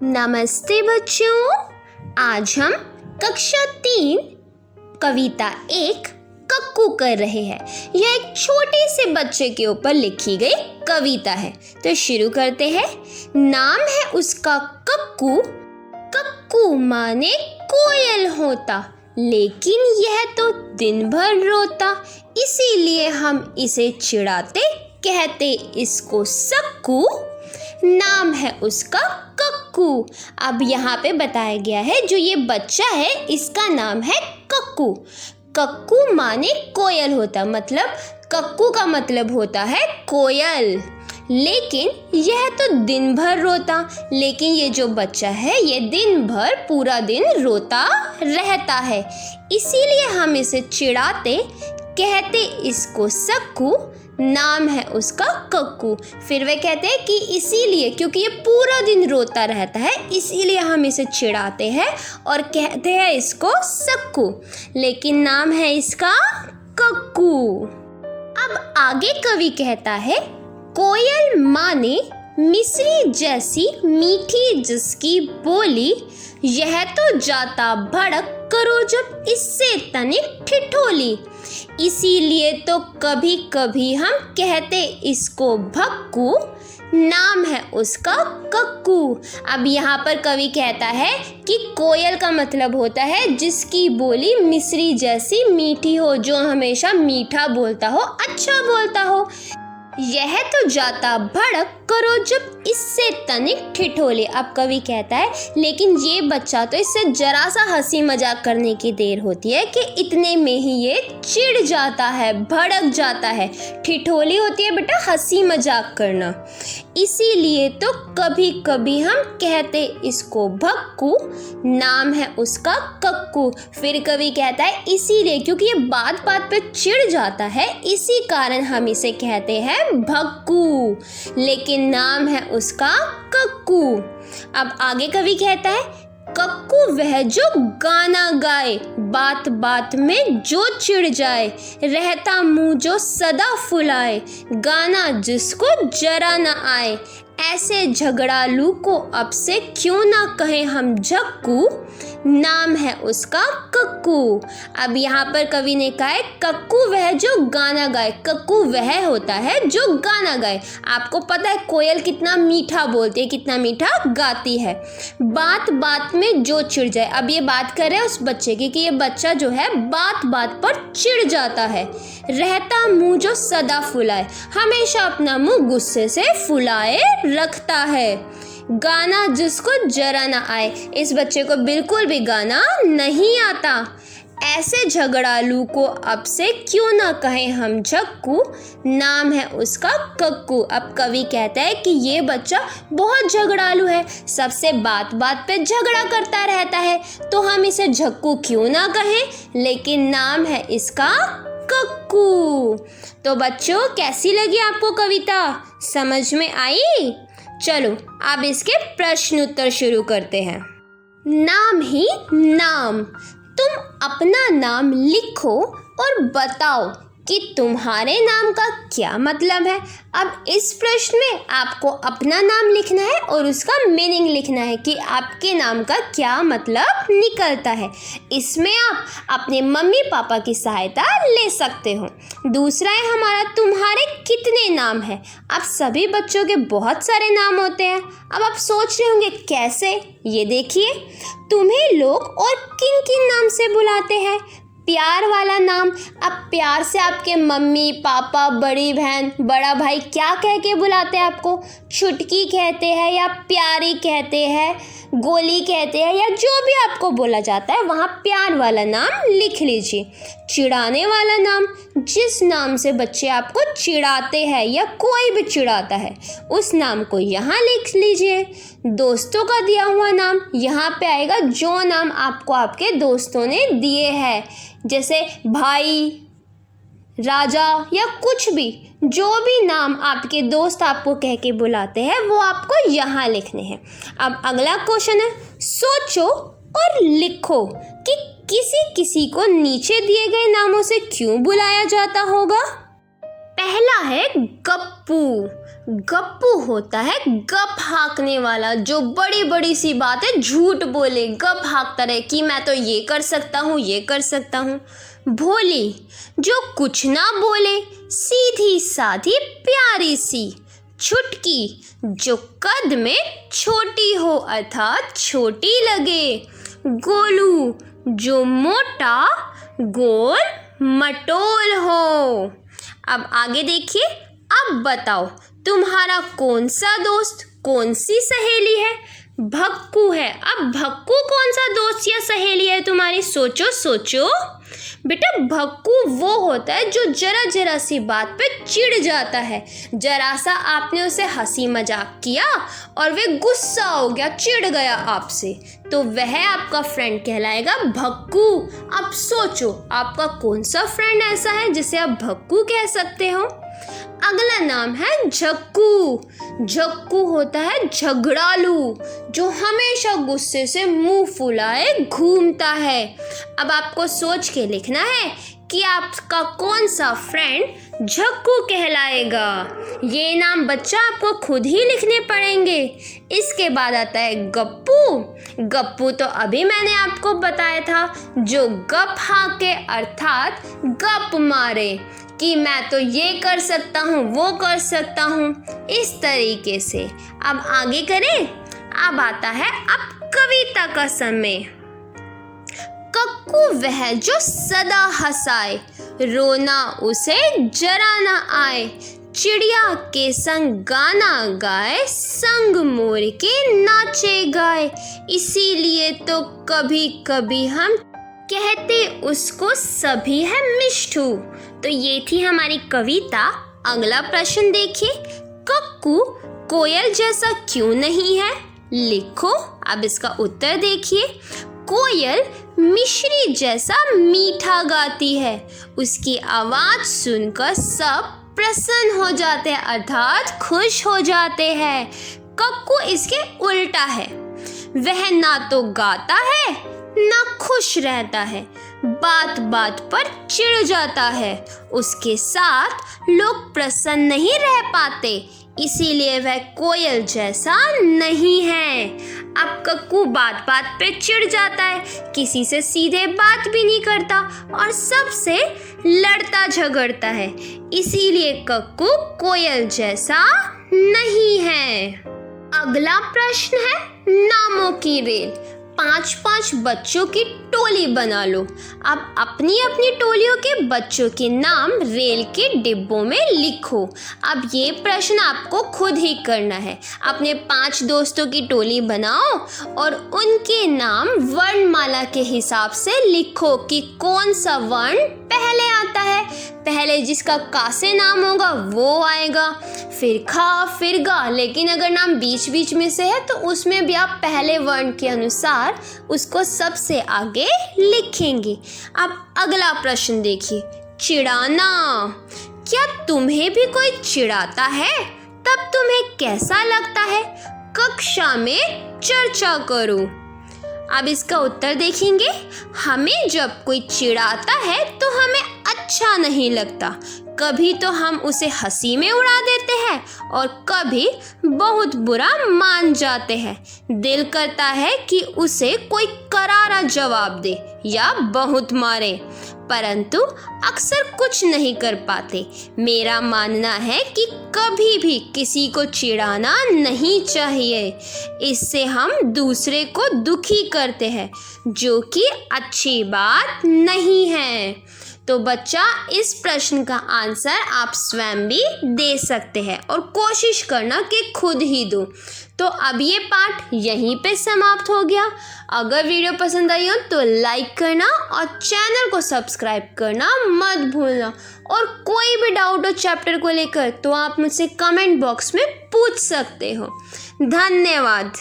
नमस्ते बच्चों, आज हम कक्षा 3 कविता 1 कक्कू कर रहे हैं। यह एक छोटे से बच्चे के ऊपर लिखी गई कविता है। तो शुरू करते हैं। नाम है उसका कक्कू, कक्कू माने कोयल होता, लेकिन यह तो दिन भर रोता, इसीलिए हम इसे चिढ़ाते, कहते इसको सक्कू। नाम है उसका कक्कू। अब यहाँ पे बताया गया है जो ये बच्चा है इसका नाम है कक्कू। कक्कू माने कोयल होता, मतलब कक्कू का मतलब होता है कोयल, लेकिन यह तो दिन भर रोता। लेकिन ये जो बच्चा है ये दिन भर पूरा दिन रोता रहता है, इसीलिए हम इसे चिढ़ाते, कहते इसको सक्कू। नाम है उसका कक्कू। फिर वे कहते हैं कि इसीलिए, क्योंकि ये पूरा दिन रोता रहता है, इसीलिए हम इसे चिढ़ाते हैं और कहते हैं इसको सक्कू, लेकिन नाम है इसका कक्कू। अब आगे कवि कहता है, कोयल माने मिश्री जैसी मीठी जिसकी बोली, यह तो जाता भड़क करो जब इससे तनिक ठिठोली, इसीलिए तो कभी कभी हम कहते इसको भक्कू। नाम है उसका कक्कू। अब यहाँ पर कवि कहता है कि कोयल का मतलब होता है जिसकी बोली मिश्री जैसी मीठी हो, जो हमेशा मीठा बोलता हो, अच्छा बोलता हो। यह तो जाता भड़क करो जब इससे तनिक ठिठोले। अब कवि कहता है लेकिन ये बच्चा तो इससे जरा सा हंसी मजाक करने की देर होती है कि इतने में ही ये चिढ़ जाता है, भड़क जाता है। ठिठोली होती है बेटा हंसी मजाक करना, इसीलिए तो कभी कभी हम कहते इसको भक्कू। नाम है उसका कक्कू। फिर कवि कहता है इसीलिए, क्योंकि ये बात बात पे चिढ़ जाता है, इसी कारण हम इसे कहते हैं भक्कू, लेकिन नाम है उसका कक्कू। अब आगे कवि कहता है, कक्कू वह जो गाना गाए, बात बात में जो चिढ़ जाए, रहता मुंह जो सदा फुलाए, गाना जिसको जरा न आए, ऐसे झगड़ालू को अब से क्यों ना कहें हम झक्कू। नाम है उसका कक्कू। अब यहाँ पर कवि ने कहा है कक्कू वह जो गाना गाए। कक्कू वह होता है जो गाना गाए। आपको पता है कोयल कितना मीठा बोलती है, कितना मीठा गाती है। बात बात में जो चिढ़ जाए। अब ये बात कर रहे हैं उस बच्चे की कि ये बच्चा जो है बात बात पर चिढ़ जाता है। रहता मुंह जो सदा फुलाए, हमेशा अपना मुंह गुस्से से फुलाए रखता है। गाना जिसको जरा ना आए, इस बच्चे को बिल्कुल भी गाना नहीं आता। ऐसे झगड़ालू को अब से क्यों ना कहें हम झक्कू। नाम है उसका कक्कू। अब कवि कहता है कि ये बच्चा बहुत झगड़ालू है, सबसे बात बात पे झगड़ा करता रहता है, तो हम इसे झक्कू क्यों ना कहें, लेकिन नाम है इसका कक्कू। तो बच्चों कैसी लगी आपको कविता, समझ में आई? चलो अब इसके प्रश्न उत्तर शुरू करते हैं। नाम ही नाम। तुम अपना नाम लिखो और बताओ कि तुम्हारे नाम का क्या मतलब है। अब इस प्रश्न में आपको अपना नाम लिखना है और उसका मीनिंग लिखना है कि आपके नाम का क्या मतलब निकलता है। इसमें आप अपने मम्मी पापा की सहायता ले सकते हो। दूसरा है हमारा तुम्हारे कितने नाम हैं। अब सभी बच्चों के बहुत सारे नाम होते हैं। अब आप सोच रहे होंगे कैसे, ये देखिए, तुम्हें लोग और किन किन नाम से बुलाते हैं। प्यार वाला नाम, अब प्यार से आपके मम्मी पापा, बड़ी बहन, बड़ा भाई क्या कह के बुलाते हैं आपको। छुटकी कहते हैं या प्यारी कहते हैं, गोली कहते हैं, या जो भी आपको बोला जाता है वहाँ प्यार वाला नाम लिख लीजिए। चिढ़ाने वाला नाम, जिस नाम से बच्चे आपको चिढ़ाते हैं या कोई भी चिढ़ाता है उस नाम को यहाँ लिख लीजिए। दोस्तों का दिया हुआ नाम, यहाँ पे आएगा जो नाम आपको आपके दोस्तों ने दिए हैं, जैसे भाई, राजा या कुछ भी, जो भी नाम आपके दोस्त आपको कह के बुलाते हैं वो आपको यहाँ लिखने हैं। अब अगला क्वेश्चन है, सोचो और लिखो कि किसी किसी को नीचे दिए गए नामों से क्यों बुलाया जाता होगा। पहला है गप्पू। गप्पू होता है गप हाँकने वाला, जो बड़ी बड़ी सी बातें झूठ बोले, गप हाँकता रहे कि मैं तो ये कर सकता हूँ, ये कर सकता हूँ। भोली, जो कुछ ना बोले, सीधी साधी प्यारी सी। छुटकी, जो कद में छोटी हो अर्थात छोटी लगे। गोलू, जो मोटा गोल मटोल हो। अब आगे देखिए, अब बताओ तुम्हारा कौन सा दोस्त, कौन सी सहेली है? भक्कू है। अब भक्कू कौन सा दोस्त या सहेली है तुम्हारी? सोचो सोचो बेटा। भक्कू वो होता है जो जरा जरा सी बात पे चिढ़ जाता है। जरा सा आपने उसे हंसी मजाक किया और वे गुस्सा हो गया, चिढ़ गया आपसे, तो वह आपका फ्रेंड कहलाएगा भक्कू। अब सोचो आपका कौन सा फ्रेंड ऐसा है जिसे आप भक्कू कह सकते हो? अगला नाम है झक्कू। झक्कू होता है झगड़ालू, जो हमेशा गुस्से से मुंह फुलाए घूमता है। अब आपको सोच के लिखना है कि आपका कौन सा फ्रेंड झक्कू कहलाएगा। ये नाम बच्चा आपको खुद ही लिखने पड़ेंगे। इसके बाद आता है गप्पू। गप्पू तो अभी मैंने आपको बताया था, जो गप हाँके अर्थात गप मारे कि मैं तो ये कर सकता हूँ, वो कर सकता हूँ, इस तरीके से। अब आगे करें। अब आता है अब कविता का समय। कक्कू वह जो सदा हंसाए, रोना उसे जरा न आए। चिड़िया के संग गाना गाए, संग मोर के नाचे गाए। इसीलिए तो कभी कभी हम कहते उसको सभी है मिष्ठू। तो ये थी हमारी कविता। अगला प्रश्न देखिए, कक्कू कोयल जैसा क्यों नहीं है? लिखो। अब इसका उत्तर देखिए। कोयल मिश्री जैसा मीठा गाती है। उसकी आवाज सुनकर सब प्रसन्न हो जाते हैं अर्थात खुश हो जाते हैं। कक्कू इसके उल्टा है। वह ना तो गाता है ना खुश रहता है, बात बात पर चिढ़ जाता है। उसके साथ लोग प्रसन्न नहीं रह पाते, इसीलिए वह कोयल जैसा नहीं है। अब कक्कू बात बात पे चिढ़ जाता है, किसी से सीधे बात भी नहीं करता और सबसे लड़ता झगड़ता है, इसीलिए कक्कू कोयल जैसा नहीं है। अगला प्रश्न है नामों की रेल। 5-5 बच्चों की टोली बना लो। अब अपनी अपनी टोलियों के बच्चों के नाम रेल के डिब्बों में लिखो। अब ये प्रश्न आपको खुद ही करना है। अपने 5 दोस्तों की टोली बनाओ और उनके नाम वर्णमाला के हिसाब से लिखो कि कौन सा वर्ण पहले आता है। पहले जिसका का से नाम होगा वो आएगा, फिर खा, फिर गा। लेकिन अगर नाम बीच बीच में से है तो उसमें भी आप पहले वर्ण के अनुसार उसको सबसे आगे लिखेंगे। अब अगला प्रश्न देखिए, चिढ़ाना। क्या तुम्हें भी कोई चिढ़ाता है? तब तुम्हें कैसा लगता है? कक्षा में चर्चा करो। अब इसका उत्तर देखेंगे। हमें जब कोई चिढ़ाता है तो हमें अच्छा नहीं लगता। कभी तो हम उसे हंसी में उड़ा देते हैं और कभी बहुत बुरा मान जाते हैं। दिल करता है कि उसे कोई करारा जवाब दे या बहुत मारे, परंतु अक्सर कुछ नहीं कर पाते। मेरा मानना है कि कभी भी किसी को चिढ़ाना नहीं चाहिए। इससे हम दूसरे को दुखी करते हैं, जो कि अच्छी बात नहीं है। तो बच्चा, इस प्रश्न का आंसर आप स्वयं भी दे सकते हैं और कोशिश करना कि खुद ही दो। तो अब ये पाठ यहीं पे समाप्त हो गया। अगर वीडियो पसंद आई हो तो लाइक करना और चैनल को सब्सक्राइब करना मत भूलना। और कोई भी डाउट हो चैप्टर को लेकर तो आप मुझसे कमेंट बॉक्स में पूछ सकते हो। धन्यवाद।